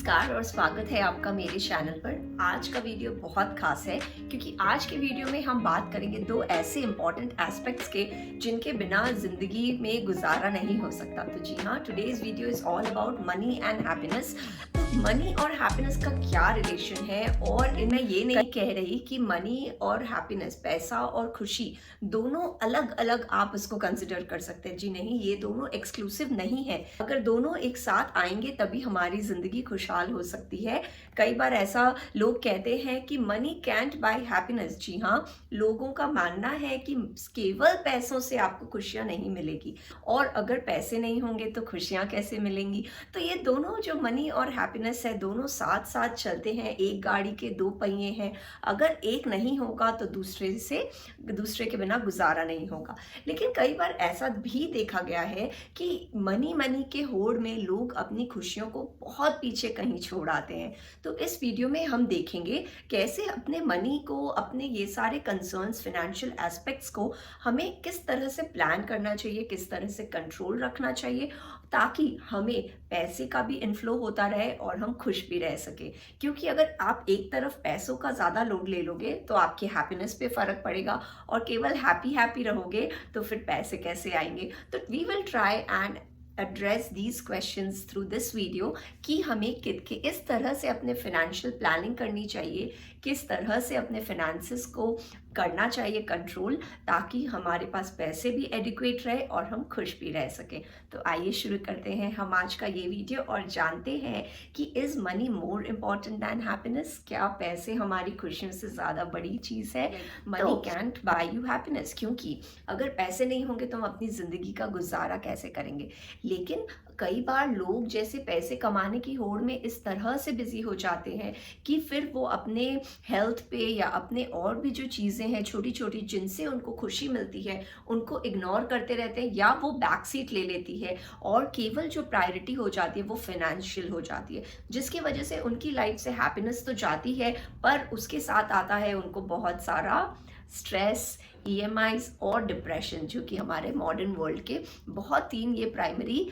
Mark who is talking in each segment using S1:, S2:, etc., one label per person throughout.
S1: नमस्कार और स्वागत है आपका मेरे चैनल पर। आज का वीडियो बहुत खास है क्योंकि आज के वीडियो में हम बात करेंगे दो ऐसे इंपॉर्टेंट एस्पेक्ट्स के जिनके बिना जिंदगी में गुजारा नहीं हो सकता। तो जी हाँ, today's video is all about money and happiness. तो मनी और हैप्पीनेस का क्या रिलेशन है, और मैं ये नहीं कह रही कि मनी और हैप्पीनेस, पैसा और खुशी दोनों अलग अलग आप इसको कंसिडर कर सकते हैं। जी नहीं, ये दोनों एक्सक्लूसिव नहीं है। अगर दोनों एक साथ आएंगे तभी हमारी जिंदगी खुशहाल हो सकती है। कई बार ऐसा लोग कहते हैं कि मनी कैंट बाय हैप्पीनेस। जी हाँ, लोगों का मानना है कि केवल पैसों से आपको खुशियां नहीं मिलेगी, और अगर पैसे नहीं होंगे तो खुशियां कैसे मिलेंगी। तो ये दोनों जो मनी और हैप्पीनेस है, दोनों साथ साथ चलते हैं। एक गाड़ी के दो पहिए हैं, अगर एक नहीं होगा तो दूसरे के बिना गुजारा नहीं होगा। लेकिन कई बार ऐसा भी देखा गया है कि मनी मनी के होड़ में लोग अपनी खुशियों को बहुत पीछे कहीं छोड़ आते हैं। तो इस वीडियो में हम देखेंगे कैसे अपने मनी को, अपने ये सारे कंसर्न्स, फाइनेंशियल एस्पेक्ट्स को हमें किस तरह से प्लान करना चाहिए, किस तरह से कंट्रोल रखना चाहिए, ताकि हमें पैसे का भी इनफ्लो होता रहे और हम खुश भी रह सके। क्योंकि अगर आप एक तरफ पैसों का ज़्यादा लोड ले लोगे तो आपके हैप्पीनेस पे फ़र्क पड़ेगा, और केवल हैप्पी रहोगे तो फिर पैसे कैसे आएंगे। तो we will try and address these questions through this video कि हमें किस तरह से अपने फाइनेंशियल प्लानिंग करनी चाहिए, किस तरह से अपने फाइनेंसेस को करना चाहिए कंट्रोल, ताकि हमारे पास पैसे भी एडिक्वेट रहे और हम खुश भी रह सकें। तो आइए शुरू करते हैं हम आज का ये वीडियो और जानते हैं कि is money more important than happiness. क्या पैसे हमारी खुशियों से ज़्यादा बड़ी चीज़ है? Money can't buy you happiness, क्योंकि अगर पैसे नहीं होंगे तो हम अपनी ज़िंदगी का गुजारा कैसे करेंगे। लेकिन कई बार लोग जैसे पैसे कमाने की होड़ में इस तरह से बिजी हो जाते हैं कि फिर वो अपने हेल्थ पे या अपने और भी जो चीज़ें हैं छोटी छोटी जिनसे उनको खुशी मिलती है उनको इग्नोर करते रहते हैं, या वो बैक सीट ले लेती है और केवल जो प्रायोरिटी हो जाती है वो फाइनेंशियल हो जाती है, जिसकी वजह से उनकी लाइफ से हैप्पीनेस तो जाती है, पर उसके साथ आता है उनको बहुत सारा स्ट्रेस, ईएमआईज और डिप्रेशन, जो कि हमारे मॉडर्न वर्ल्ड के बहुत तीन ये प्राइमरी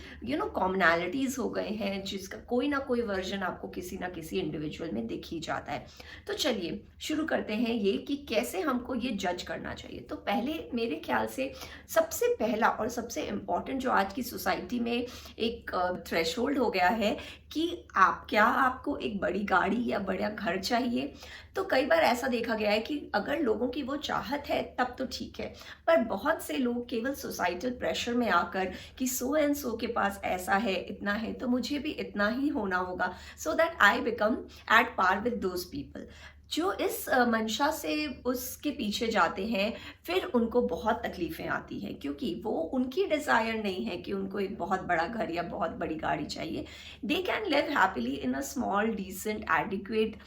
S1: कॉमनैलिटीज़ हो गए हैं, जिसका कोई ना कोई वर्जन आपको किसी ना किसी इंडिविजुअल में दिख ही जाता है। तो चलिए शुरू करते हैं ये कि कैसे हमको ये जज करना चाहिए। तो पहले मेरे ख्याल से सबसे पहला और सबसे इम्पॉर्टेंट जो आज की सोसाइटी में एक थ्रेशोल्ड हो गया है कि आपको एक बड़ी गाड़ी या बड़ा घर चाहिए। तो कई बार ऐसा देखा गया है कि अगर लोगों की वो चाहत है तब तो ठीक है, पर बहुत से लोग केवल सोसाइटल प्रेशर में आकर कि सो एंड सो के पास ऐसा है, इतना है, तो मुझे भी इतना ही होना होगा, so that I become at par with those people, जो इस मंशा से उसके पीछे जाते हैं, फिर उनको बहुत तकलीफ़ें आती हैं, क्योंकि वो उनकी डिज़ायर नहीं है कि उनको एक बहुत बड़ा घर या बहुत बड़ी गाड़ी चाहिए। They can live happily in a small decent adequate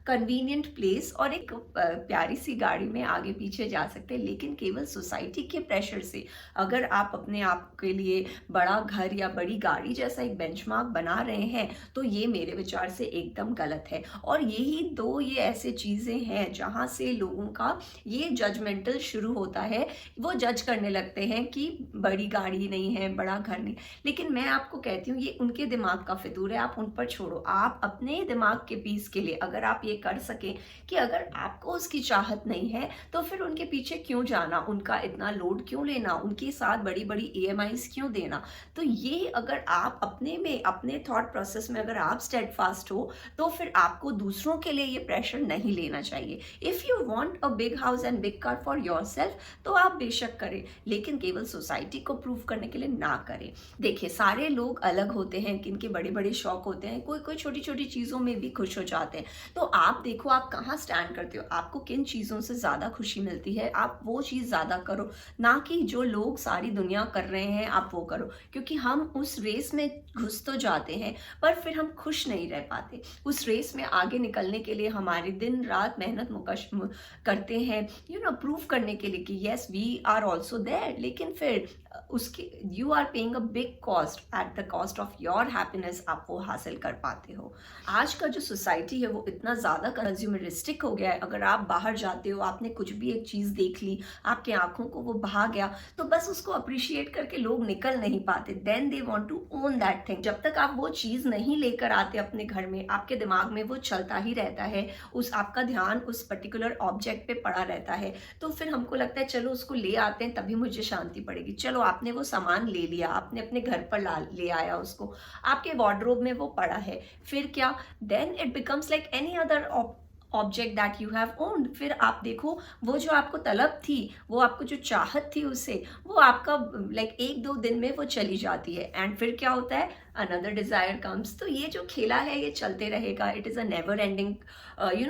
S1: convenient place और एक प्यारी सी गाड़ी में आगे पीछे जा सकते हैं। लेकिन केवल सोसाइटी के प्रेशर से अगर आप अपने आप के लिए बड़ा घर या बड़ी गाड़ी जैसा एक बेंचमार्क बना रहे हैं तो ये मेरे विचार से एकदम गलत है। और यही दो ये ऐसे चीज़ें हैं जहाँ से लोगों का ये जजमेंटल शुरू होता है। वो जज करने लगते हैं कि बड़ी गाड़ी नहीं है, बड़ा घर नहीं। लेकिन मैं आपको कहती हूँ ये उनके दिमाग का फितूर है, आप उन पर छोड़ो। आप अपने दिमाग के पीस के लिए अगर आप कर सके कि अगर आपको उसकी चाहत नहीं है तो फिर उनके पीछे क्यों जाना, उनका इतना लोड क्यों लेना, उनके साथ बड़ी बड़ी ईएमआईज क्यों देना। तो ये अगर आप अपने थॉट प्रोसेस में अगर आप स्टेडफास्ट हो तो फिर आपको दूसरों के लिए ये प्रेशर नहीं लेना चाहिए। If you want a big house and big car for yourself तो आप बेशक करें, लेकिन केवल सोसाइटी को प्रूव करने के लिए ना करें। देखिए, सारे लोग अलग होते हैं, किनके बड़े बड़े शौक होते हैं, कोई कोई छोटी छोटी चीज़ों में भी खुश हो जाते हैं। तो आप देखो आप कहाँ स्टैंड करते हो, आपको किन चीज़ों से ज़्यादा खुशी मिलती है, आप वो चीज़ ज़्यादा करो, ना कि जो लोग सारी दुनिया कर रहे हैं आप वो करो। क्योंकि हम उस रेस में घुस तो जाते हैं पर फिर हम खुश नहीं रह पाते। उस रेस में आगे निकलने के लिए हमारे दिन रात मेहनत करते हैं प्रूव करने के लिए कि yes we are also there, लेकिन फिर उसके you are paying a big cost, at the cost of your happiness आप वो हासिल कर पाते हो। आज का जो सोसाइटी है वो इतना ज़्यादा कंज्यूमरिस्टिक हो गया है, अगर आप बाहर जाते हो, आपने कुछ भी एक चीज़ देख ली, आपके आंखों को वो भा गया, तो बस उसको अप्रिशिएट करके लोग निकल नहीं पाते, then they want to own that thing. जब तक आप वो चीज़ नहीं लेकर आते अपने घर में, आपके दिमाग में वो चलता ही रहता है, उस आपका ध्यान उस पर्टिकुलर ऑब्जेक्ट पे पड़ा रहता है, तो फिर हमको लगता है चलो उसको ले आते हैं तभी मुझे शांति पड़ेगी। चलो आपने वो सामान ले लिया, आपने अपने घर पर ले आया उसको, आपके वार्डरोब में वो पड़ा है, फिर क्या, then it becomes like any other object that you have owned. फिर आप देखो वो जो आपको तलब थी, वो आपको जो चाहत थी उससे, वो आपका लाइक एक दो दिन में वो चली जाती है, एंड फिर क्या होता है, अनदर डिजायर कम्स। तो ये जो खेला है ये चलते रहेगा, it is a never ending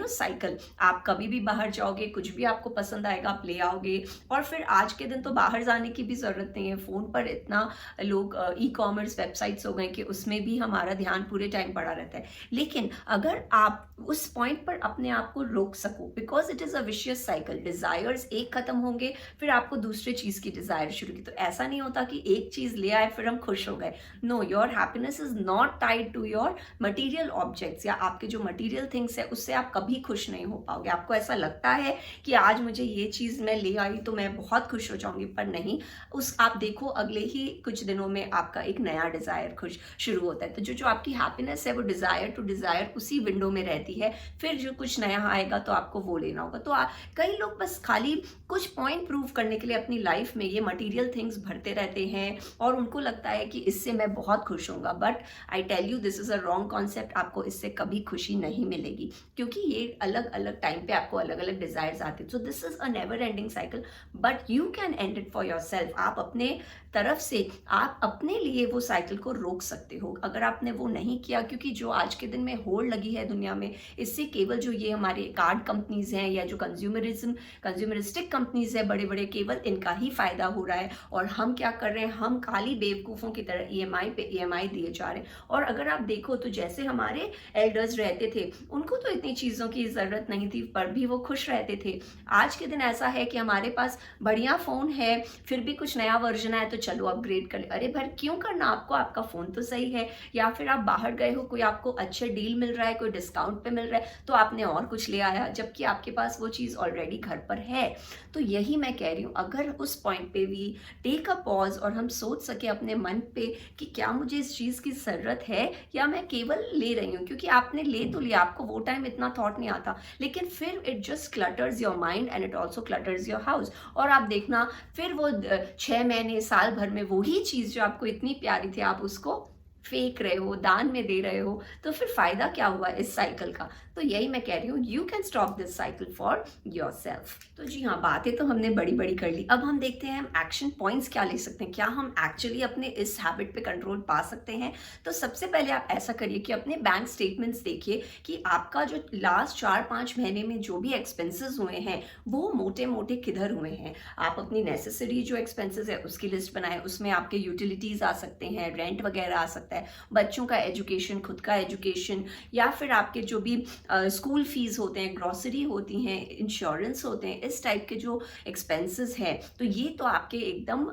S1: cycle. आप कभी भी बाहर जाओगे, कुछ भी आपको पसंद आएगा आप ले आओगे, और फिर आज के दिन तो बाहर जाने की भी ज़रूरत नहीं है, फ़ोन पर इतना लोग ई कॉमर्स वेबसाइट्स हो गए कि उसमें भी हमारा ध्यान पूरे टाइम पड़ा रहता है। लेकिन अगर आप उस पॉइंट पर अपने आप को रोक सको, because it is a vicious cycle, desires एक खत्म होंगे फिर आपको दूसरे चीज़ की डिज़ायर शुरू की। तो ऐसा नहीं होता कि एक चीज़ ले आए फिर हम खुश हो गए। No, your happiness is not tied to your material objects, या आपके जो मटीरियल थिंग्स है उससे आप कभी खुश नहीं हो पाओगे। आपको ऐसा लगता है कि आज मुझे ये चीज़ मैं ले आई तो मैं बहुत खुश हो जाऊंगी, पर नहीं, उस आप देखो अगले ही कुछ दिनों में आपका एक नया डिज़ायर खुश शुरू होता है। तो जो जो आपकी हैप्पीनेस है वो डिज़ायर टू डिज़ायर उसी विंडो में रहती है, फिर जो कुछ नया आएगा तो आपको वो लेना होगा। तो कई लोग बस खाली कुछ पॉइंट प्रूव करने के लिए अपनी लाइफ में ये मटेरियल थिंग्स भरते रहते हैं, और उनको लगता है कि इससे मैं बहुत खुश होऊंगा, but I tell you this is a wrong concept. आपको इससे कभी खुशी नहीं मिलेगी, क्योंकि ये अलग अलग टाइम पे आपको अलग अलग डिजायर्स आते हैं। So this is a never ending cycle, but you can and it for your self. आप अपने तरफ से आप अपने लिए वो साइकिल को रोक सकते हो। अगर आपने वो नहीं किया, क्योंकि जो आज के दिन में होड़ लगी है दुनिया में, इससे केवल जो ये हमारे कार्ड कंपनीज हैं या जो कंज्यूमरिस्टिक कंपनीज है बड़े बड़े, केवल इनका ही फायदा हो रहा है, और हम क्या कर रहे हैं, हम खाली बेवकूफ़ों की तरह ईएमआई पे ईएमआई दिए जा रहे हैं। और अगर आप देखो तो जैसे हमारे एल्डर्स रहते थे, उनको तो इतनी चीज़ों की ज़रूरत नहीं थी, पर भी वो खुश रहते थे। आज के दिन ऐसा है कि हमारे पास बढ़िया फ़ोन है, फिर भी कुछ नया वर्जन आया तो चलो अपग्रेड कर ले। अरे भाई क्यों करना आपको, आपका फ़ोन तो सही है। या फिर आप बाहर गए हो, कोई आपको अच्छे डील मिल रहा है, कोई डिस्काउंट पे मिल रहा है, तो आपने और कुछ ले आया, जबकि आपके पास वो चीज़ ऑलरेडी घर पर है। तो यही मैं कह रही हूँ, अगर उस पॉइंट पे भी टेक अ पॉज और हम सोच सके अपने मन पे कि क्या मुझे इस चीज़ की ज़रूरत है, या मैं केवल ले रही हूँ, क्योंकि आपने ले तो लिया, आपको वो टाइम इतना थॉट नहीं आता, लेकिन फिर it just clutters your mind and it also clutters your house. और आप देखना फिर वो 6 महीने साल भर में वही चीज़ जो आपको इतनी प्यारी थी, आप उसको फेंक रहे हो, दान में दे रहे हो, तो फिर फायदा क्या हुआ इस साइकिल का। तो यही मैं कह रही हूँ, you can stop this cycle for your self. तो जी हाँ, बातें तो हमने बड़ी बड़ी कर ली, अब हम देखते हैं हम एक्शन पॉइंट्स क्या ले सकते हैं, क्या हम एक्चुअली अपने इस हैबिट पे कंट्रोल पा सकते हैं। तो सबसे पहले आप ऐसा करिए कि अपने बैंक स्टेटमेंट्स देखिए कि आपका जो लास्ट 4-5 महीने में जो भी एक्सपेंसेस हुए हैं वो मोटे मोटे किधर हुए हैं। आप अपनी नेसेसरी जो एक्सपेंसेस है उसकी लिस्ट बनाएं, उसमें आपके यूटिलिटीज़ आ सकते हैं, रेंट वगैरह आ सकता है, बच्चों का एजुकेशन, खुद का एजुकेशन, या फिर आपके जो भी स्कूल फीस होते हैं, ग्रॉसरी होती हैं, इंश्योरेंस होते हैं, इस टाइप के जो एक्सपेंसेस हैं, तो ये तो आपके एकदम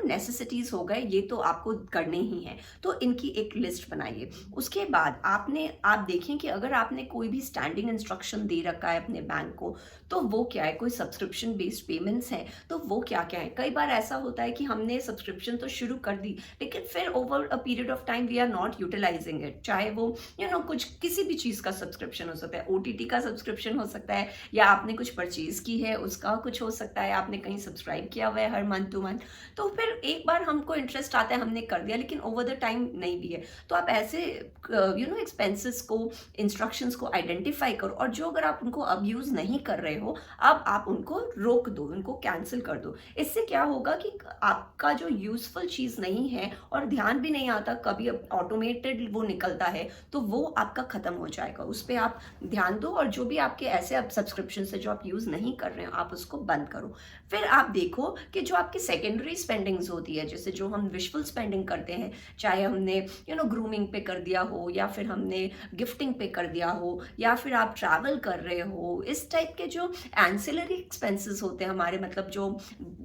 S1: नेसेसिटीज़ हो गए, ये तो आपको करने ही हैं। तो इनकी एक लिस्ट बनाइए। उसके बाद आप देखें कि अगर आपने कोई भी स्टैंडिंग इंस्ट्रक्शन दे रखा है अपने बैंक को, तो वो क्या है, कोई सब्सक्रिप्शन बेस्ड पेमेंट्स हैं तो वो क्या क्या है। कई बार ऐसा होता है कि हमने सब्सक्रिप्शन तो शुरू कर दी, लेकिन फिर over a period of time we are not utilising it. चाहे वो कुछ किसी भी चीज़ का सब्सक्रिप्शन हो सकता है, ओटीटी का सब्सक्रिप्शन हो सकता है, या आपने कुछ परचेज की है उसका कुछ हो सकता है, आपने कहीं सब्सक्राइब किया हुआ है हर मंथ टू मंथ। तो फिर एक बार हमको इंटरेस्ट आता है, हमने कर दिया, लेकिन ओवर द टाइम नहीं भी है। तो आप ऐसे एक्सपेंसेस को, इंस्ट्रक्शंस को आइडेंटिफाई करो, और जो अगर आप उनको अब यूज़ नहीं कर रहे हो, अब आप उनको रोक दो, उनको कैंसिल कर दो। इससे क्या होगा कि आपका जो यूजफुल चीज़ नहीं है, और ध्यान भी नहीं आता कभी ऑटोमेटेड वो निकलता है, तो वो आपका खत्म हो जाएगा। उस पर आप ध्यान दो, और जो भी आपके ऐसे सब्सक्रिप्शन है जो आप यूज नहीं कर रहे हो, आप उसको बंद करो। फिर आप देखो कि जो आपकी सेकेंडरी स्पेंडिंग्स होती है, जैसे जो हम विजुअल स्पेंडिंग करते हैं, चाहे हमने ग्रूमिंग पे कर दिया हो, या फिर हमने गिफ्टिंग पे कर दिया हो, या फिर आप ट्रैवल कर रहे हो, इस टाइप के जो एंसिलरी एक्सपेंसेस होते हैं हमारे, मतलब जो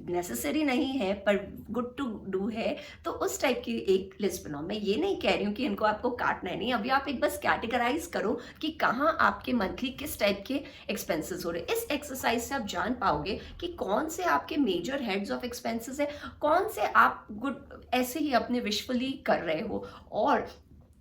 S1: नेसेसरी नहीं है पर गुड टू डू है, तो उस टाइप की एक लिस्ट बनाओ। मैं ये नहीं कह रही हूँ कि इनको आपको काटना है, नहीं, अभी आप एक बस कैटेगराइज करो कि कहाँ आपके मंथली किस टाइप के एक्सपेंसेस हो रहे हैं। इस एक्सरसाइज से आप जान पाओगे कि कौन से आपके मेजर हेड्स ऑफ एक्सपेंसेस है, कौन से आप गुड ऐसे ही अपने विशफुली कर रहे हो, और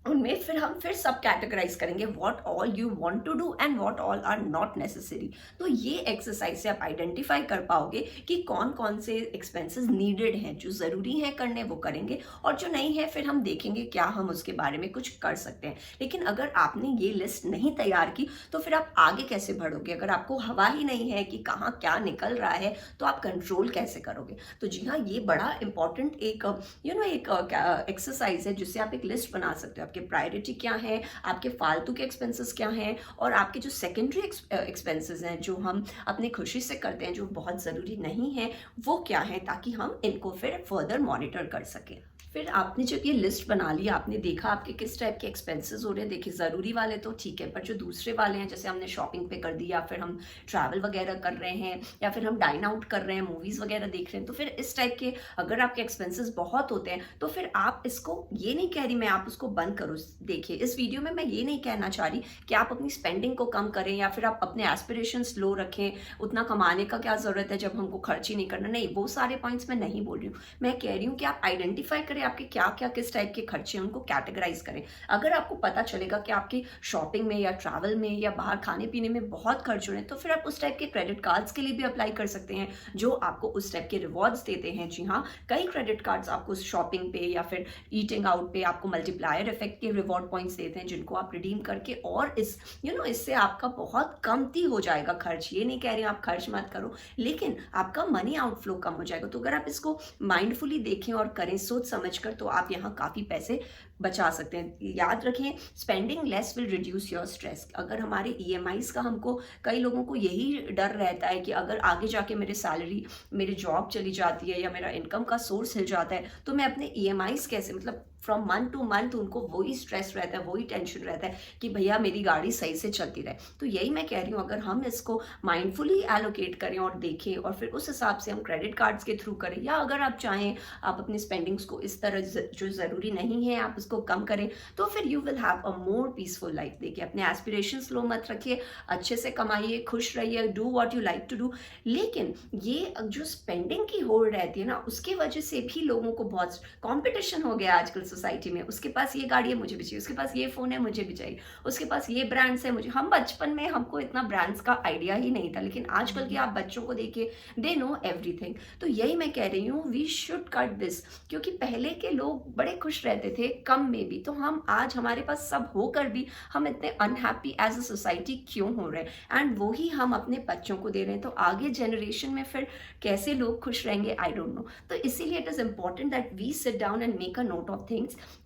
S1: उनमें फिर हम सब कैटेगराइज करेंगे what all you want to do and what all are not necessary. तो ये एक्सरसाइज से आप आइडेंटिफाई कर पाओगे कि कौन कौन से एक्सपेंसेस नीडेड हैं, जो ज़रूरी हैं करने वो करेंगे, और जो नहीं है फिर हम देखेंगे क्या हम उसके बारे में कुछ कर सकते हैं। लेकिन अगर आपने ये लिस्ट नहीं तैयार की तो फिर आप आगे कैसे बढ़ोगे? अगर आपको हवा ही नहीं है कि कहाँ क्या निकल रहा है, तो आप कंट्रोल कैसे करोगे? तो जी हाँ, ये बड़ा इंपॉर्टेंट एक एक एक्सरसाइज है जिससे आप एक लिस्ट बना सकते हो। आपके प्रायोरिटी क्या है, आपके फालतू के एक्सपेंसेस क्या हैं, और आपके जो सेकेंडरी एक्सपेंसेस हैं जो हम अपनी खुशी से करते हैं, जो बहुत ज़रूरी नहीं है, वो क्या है, ताकि हम इनको फिर फर्दर मॉनिटर कर सकें। फिर आपने जब ये लिस्ट बना ली, आपने देखा आपके किस टाइप के एक्सपेंसेस हो रहे हैं। देखिए, ज़रूरी वाले तो ठीक है, पर जो दूसरे वाले हैं, जैसे हमने शॉपिंग पे कर दी, या फिर हम ट्रैवल वगैरह कर रहे हैं, या फिर हम डाइन आउट कर रहे हैं, मूवीज़ वगैरह देख रहे हैं, तो फिर इस टाइप के अगर आपके एक्सपेंसेस बहुत होते हैं, तो फिर आप इसको, ये नहीं कह रही मैं आप उसको बंद करो। देखिए, इस वीडियो में मैं ये नहीं कहना चाह रही कि आप अपनी स्पेंडिंग को कम करें, या फिर आप अपने एस्पिरेशंस लो रखें, उतना कमाने का क्या ज़रूरत है जब हमको खर्च ही नहीं करना। नहीं, वो सारे पॉइंट्स मैं नहीं बोल रही हूँ। मैं कह रही हूँ कि आप आइडेंटिफाई करें आपके क्या क्या किस टाइप के खर्चे हैं, उनको कैटेगराइज करें। अगर आपको पता चलेगा कि आपकी शॉपिंग में या ट्रैवल में या बाहर खाने पीने में बहुत खर्च हो रहे हैं, तो फिर आप उस टाइप के क्रेडिट कार्ड्स के लिए भी अप्लाई कर सकते हैं जो आपको उस टाइप के रिवॉर्ड्स देते हैं। जी हाँ, कई क्रेडिट कार्ड्स आपको शॉपिंग पे या फिर ईटिंग आउट पे आपको मल्टीप्लायर इफेक्ट के रिवॉर्ड पॉइंट्स देते हैं, जिनको आप रिडीम करके, और इस इससे आपका बहुत कमती हो जाएगा खर्च। ये नहीं कह रही आप खर्च मत करो, लेकिन आपका मनी आउटफ्लो कम हो जाएगा। तो अगर आप इसको माइंडफुली देखें और करें सोच समझ कर, तो आप यहाँ काफ़ी पैसे बचा सकते हैं। याद रखें, spending less will reduce your stress. अगर हमारे ईएमआईज का, हमको कई लोगों को यही डर रहता है कि अगर आगे जाके मेरी सैलरी, मेरी जॉब चली जाती है, या मेरा इनकम का सोर्स हिल जाता है, तो मैं अपने ईएमआईज कैसे, मतलब फ्रॉम मंथ टू मंथ उनको वही स्ट्रेस रहता है, वही टेंशन रहता है कि भैया मेरी गाड़ी सही से चलती रहे। तो यही मैं कह रही हूँ, अगर हम इसको माइंडफुली एलोकेट करें और देखें, और फिर उस हिसाब से हम क्रेडिट कार्ड्स के थ्रू करें, या अगर आप चाहें आप अपनी स्पेंडिंग्स को इस तरह जो ज़रूरी नहीं है आप उसको कम करें, तो फिर you will have a more peaceful life. देखिए, अपने एस्पिरेशंस लो मत रखिए, अच्छे से कमाइए, खुश रहिए, do what you like to do. लेकिन ये जो स्पेंडिंग की होड़ रहती है ना, उसकी वजह से भी लोगों को बहुत कंपटीशन हो गया आजकल सोसाइटी में। उसके पास ये गाड़ी है, मुझे भी चाहिए, उसके पास ये फ़ोन है, मुझे भी चाहिए, उसके पास ये ब्रांड्स है, मुझे। हम बचपन में हमको इतना ब्रांड्स का आइडिया ही नहीं था, लेकिन आजकल के आप बच्चों को देखिए, दे नो एवरीथिंग। तो यही मैं कह रही हूँ, वी शुड कट दिस, क्योंकि पहले के लोग बड़े खुश रहते थे कम में भी। तो हम आज, हमारे पास सब होकर भी हम इतने अनहैप्पी एज अ सोसाइटी क्यों हो रहे हैं? एंड वो ही हम अपने बच्चों को दे रहे हैं। तो आगे जनरेशन में फिर कैसे लोग खुश रहेंगे, आई डोंट नो। तो इसीलिए it is important that we sit down and make a note of things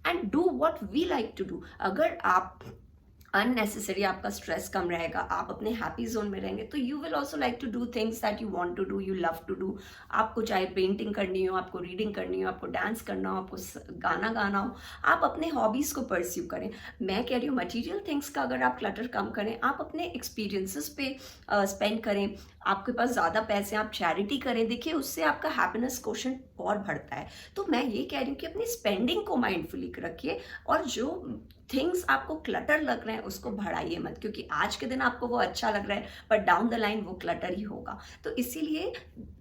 S1: and do what we like to do. अगर आप अननेसेसरी, आपका स्ट्रेस कम रहेगा, आप अपने हैप्पी जोन में रहेंगे, तो you will also like to do things that you want to do, you love to do. आपको चाहे पेंटिंग करनी हो, आपको रीडिंग करनी हो, आपको डांस करना हो, आपको गाना गाना हो, आप अपने हॉबीज़ को परस्यू करें। मैं कह रही हूँ, मटीरियल थिंग्स का अगर आप क्लटर कम करें, आप अपने एक्सपीरियंसेस पे स्पेंड करें, आपके पास ज़्यादा पैसे, आप चैरिटी करें। देखिए, उससे आपका हैप्पीनेस क्वोशंट और बढ़ता है। तो मैं ये कह रही हूँ कि अपनी स्पेंडिंग को माइंडफुली रखिए, और जो थिंग्स आपको क्लटर लग रहे हैं उसको बढ़ाइए मत, क्योंकि आज के दिन आपको वो अच्छा लग रहा है, पर डाउन द लाइन वो क्लटर ही होगा। तो इसीलिए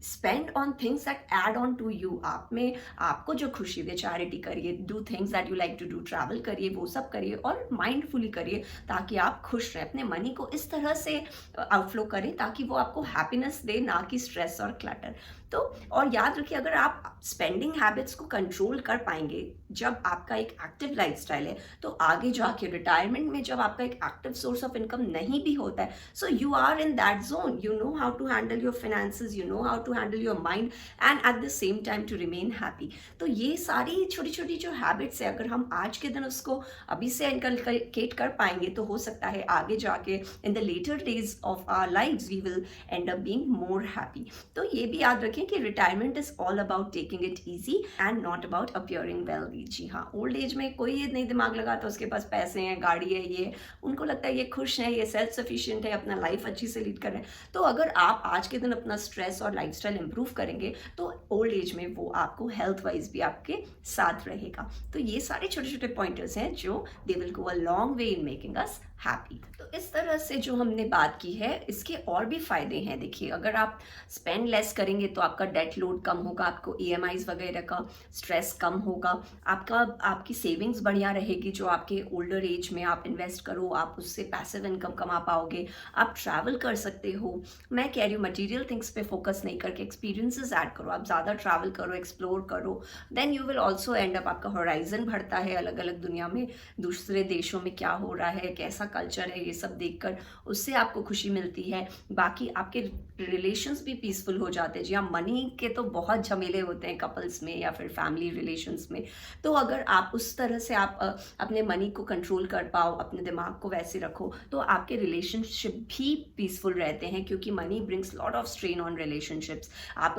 S1: spend on things that add on to you. आप में आपको जो खुशी दे, चैरिटी करिए, do things that you like to do, travel करिए, वो सब करिए, और माइंडफुली करिए, ताकि आप खुश रहें। अपने मनी को इस तरह से आउटफ्लो करें ताकि वो आपको हैप्पीनेस दे, ना कि स्ट्रेस और क्लटर। तो और याद रखिए, अगर आप स्पेंडिंग हैबिट्स को कंट्रोल कर पाएंगे जब आपका एक एक्टिव लाइफस्टाइल है, तो आगे जाके रिटायरमेंट में जब आपका एक एक्टिव सोर्स ऑफ इनकम नहीं भी होता है, so you are in that zone, you know how to handle your finances, you know how to handle your mind and at the same time to remain happy. तो ये सारी छोटी छोटी जो हैबिट्स है, अगर हम आज के दिन उसको अभी से इनकलकेट कर पाएंगे, तो हो सकता है आगे जाके in the later days of our lives we will end up being more happy. तो ये भी याद रखें कि retirement is all about taking it easy and not about appearing wealthy. जी हाँ, ओल्ड एज में कोई ये नहीं दिमाग लगाता उसके पास पैसे हैं, गाड़ी है, ये उनको लगता है ये खुश है, ये सेल्फ सफिशिएंट है, अपना लाइफ अच्छी से लीड कर रहे हैं। तो अगर आप आज के दिन अपना स्ट्रेस और लाइफस्टाइल इंप्रूव करेंगे, तो ओल्ड एज में वो आपको हेल्थ वाइज भी आपके साथ रहेगा। तो ये सारे छोटे छोटे पॉइंटर्स हैं जो they will go a long way in making us happy. तो इस तरह से जो हमने बात की है, इसके और भी फायदे हैं। देखिए, अगर आप स्पेंड लेस करेंगे तो आपका डेट लोड कम होगा, आपको ईएमआईज वगैरह का स्ट्रेस कम होगा, आपकी सेविंग्स बढ़िया रहेगी, जो आपके ओल्डर एज में आप इन्वेस्ट करो, आप उससे पैसिव इनकम कमा पाओगे, आप ट्रैवल कर सकते हो। मैं कह रही हूँ मटीरियल थिंग्स पे फोकस नहीं करके एक्सपीरियंसेस ऐड करो, आप ज़्यादा ट्रैवल करो, एक्सप्लोर करो, then you will also end up, आपका होराइजन बढ़ता है, अलग अलग दुनिया में दूसरे देशों में क्या हो रहा है, कैसा कल्चर है, ये सब देखकर उससे आपको खुशी मिलती है। बाकी आपके रिलेशंस भी पीसफुल हो जाते हैं। जी हाँ, मनी के तो बहुत झमेले होते हैं कपल्स में या फिर फैमिली रिलेशंस में। तो अगर आप उस तरह से आप अपने मनी को कंट्रोल कर पाओ, अपने दिमाग को वैसे रखो, तो आपके रिलेशनशिप भी पीसफुल रहते हैं, क्योंकि money brings lot of strain on relationships. आप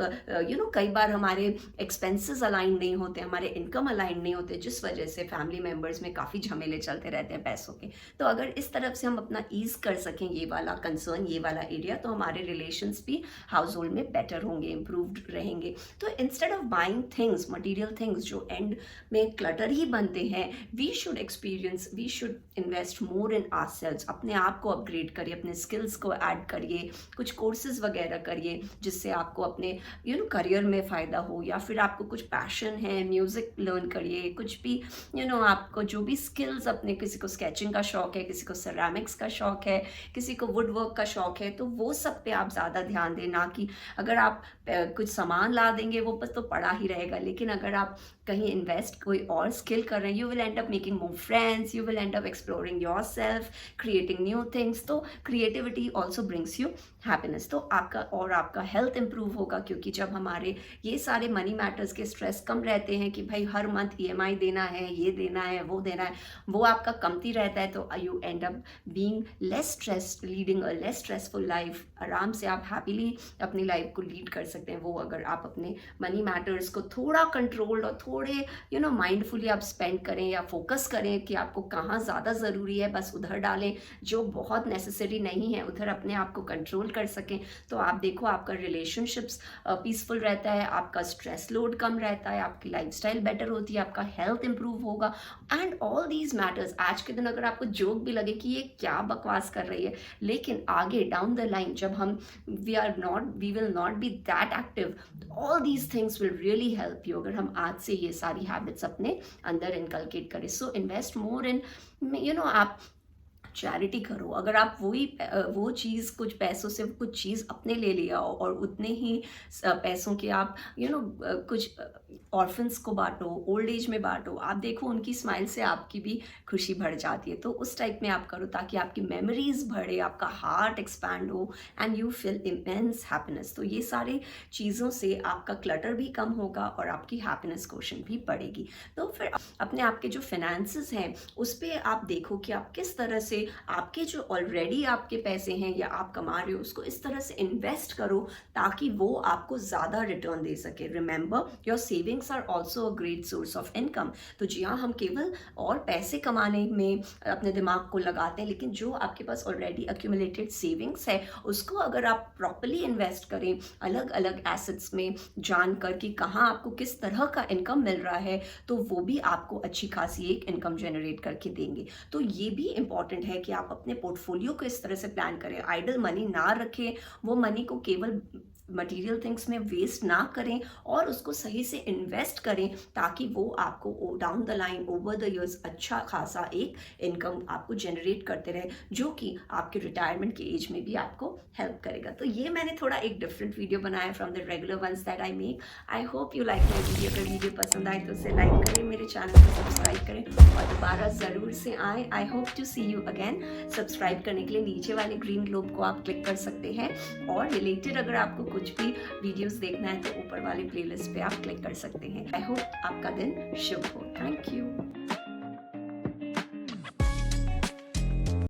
S1: कई बार हमारे एक्सपेंसेस अलाइन नहीं होते, हमारे इनकम अलाइन नहीं होते, जिस वजह से फैमिली मेम्बर्स में काफ़ी झमेले चलते रहते हैं पैसों के। तो अगर इस तरफ से हम अपना ईज कर सकें ये वाला कंसर्न, ये वाला एरिया, तो हमारे रिलेशंस भी हाउस होल्ड में बेटर होंगे, इम्प्रूव्ड रहेंगे। तो instead of buying things, material things जो एंड में क्लटर ही बनते हैं, we should invest more in ourselves. अपने आप को अपग्रेड करिए, अपने स्किल्स को ऐड करिए, कुछ कोर्सेज वगैरह करिए जिससे आपको अपने करियर में फ़ायदा हो, या फिर आपको कुछ पैशन है, म्यूज़िक लर्न करिए, कुछ भी आपको जो भी स्किल्स अपने, किसी को स्केचिंग का शौक है, किसी को सेरामिक्स का शौक है, किसी को वुड वर्क का शौक है, तो वो सब पे आप ज़्यादा ध्यान दें। ना कि अगर आप कुछ सामान ला देंगे वो बस तो पड़ा ही रहेगा, लेकिन अगर आप कहीं इन्वेस्ट कोई और स्किल कर रहे हैं, you will end up making more friends, you will end up exploring yourself, creating new things. तो creativity also brings you happiness. तो आपका हेल्थ इंप्रूव होगा, क्योंकि जब हमारे ये सारे मनी मैटर्स के स्ट्रेस कम रहते हैं कि भाई हर मंथ ईएमआई देना है, ये देना है, वो देना है, वो आपका कमती रहता है, तो you and up being less stress, leading a less stressful life. आराम से आप हैप्पीली अपनी लाइफ को लीड कर सकते हैं, वो अगर आप अपने मनी मैटर्स को थोड़ा कंट्रोल्ड और थोड़े माइंडफुली आप स्पेंड करें, या फोकस करें कि आपको कहाँ ज़्यादा ज़रूरी है, बस उधर डालें, जो बहुत नेसेसरी नहीं है उधर अपने आप को कंट्रोल कर सकें। तो आप देखो, आपका रिलेशनशिप्स पीसफुल रहता है, आपका स्ट्रेस लोड कम रहता है, आपकी लाइफस्टाइल बेटर होती है, आपका हेल्थ इंप्रूव होगा, एंड ऑल दीज मैटर्स। आज के दिन अगर आपको जोक भी लगे कि ये क्या बकवास कर रही है, लेकिन आगे डाउन द लाइन जब हम we will not be that active, all these things will really help you, अगर हम आज से ये सारी हैबिट्स अपने अंदर इनकलकेट करें। सो इन्वेस्ट मोर इन आप चैरिटी करो। अगर आप वो चीज़, कुछ पैसों से कुछ चीज़ अपने ले लिया हो और उतने ही पैसों के आप कुछ ऑर्फन्स को बांटो, ओल्ड एज में बांटो, आप देखो उनकी स्माइल से आपकी भी खुशी बढ़ जाती है। तो उस टाइप में आप करो ताकि आपकी मेमोरीज बढ़े, आपका हार्ट एक्सपैंड हो and you feel immense happiness. तो ये सारे चीज़ों से आपका क्लटर भी कम होगा और आपकी हैप्पीनेस क्वोशंट भी बढ़ेगी। तो फिर अपने आपके जो फाइनेंसेस हैं उस पर आप देखो कि आप किस तरह से आपके जो ऑलरेडी आपके पैसे हैं या आप कमा रहे हो उसको इस तरह से इन्वेस्ट करो ताकि वो आपको ज़्यादा रिटर्न दे सके। Remember, your savings are also a great source of income. तो जी हाँ, हम केवल और पैसे कमाने में अपने दिमाग को लगाते हैं, लेकिन जो आपके पास ऑलरेडी एक्यूमुलेटेड सेविंग्स है उसको अगर आप प्रॉपरली इन्वेस्ट करें, अलग अलग एसेट्स में जानकर कि कहाँ आपको किस तरह का इनकम मिल रहा है, तो वो भी आपको अच्छी खासी एक इनकम जनरेट करके देंगे। तो ये भी इंपॉर्टेंट है कि आप अपने पोर्टफोलियो को इस तरह से प्लान करें, आइडल मनी ना रखें, वो मनी को केवल मटेरियल थिंग्स में वेस्ट ना करें और उसको सही से इन्वेस्ट करें, ताकि वो आपको down the line over the years अच्छा खासा एक इनकम आपको जनरेट करते रहे, जो कि आपके रिटायरमेंट के एज में भी आपको हेल्प करेगा। तो ये मैंने थोड़ा एक डिफरेंट वीडियो बनाया from the regular ones that I make. I hope you like my video. अगर वीडियो पसंद आए तो उसे लाइक करें, मेरे चैनल को सब्सक्राइब करें और दोबारा ज़रूर से आए। I hope to see you again. Subscribe करने के लिए नीचे वाले ग्रीन ग्लोब को आप क्लिक कर सकते हैं, और रिलेटेड अगर आपको कुछ भी वीडियोस देखना है तो ऊपर वाले प्लेलिस्ट पे आप क्लिक कर सकते हैं। आई होप आपका दिन शुभ हो। Thank you.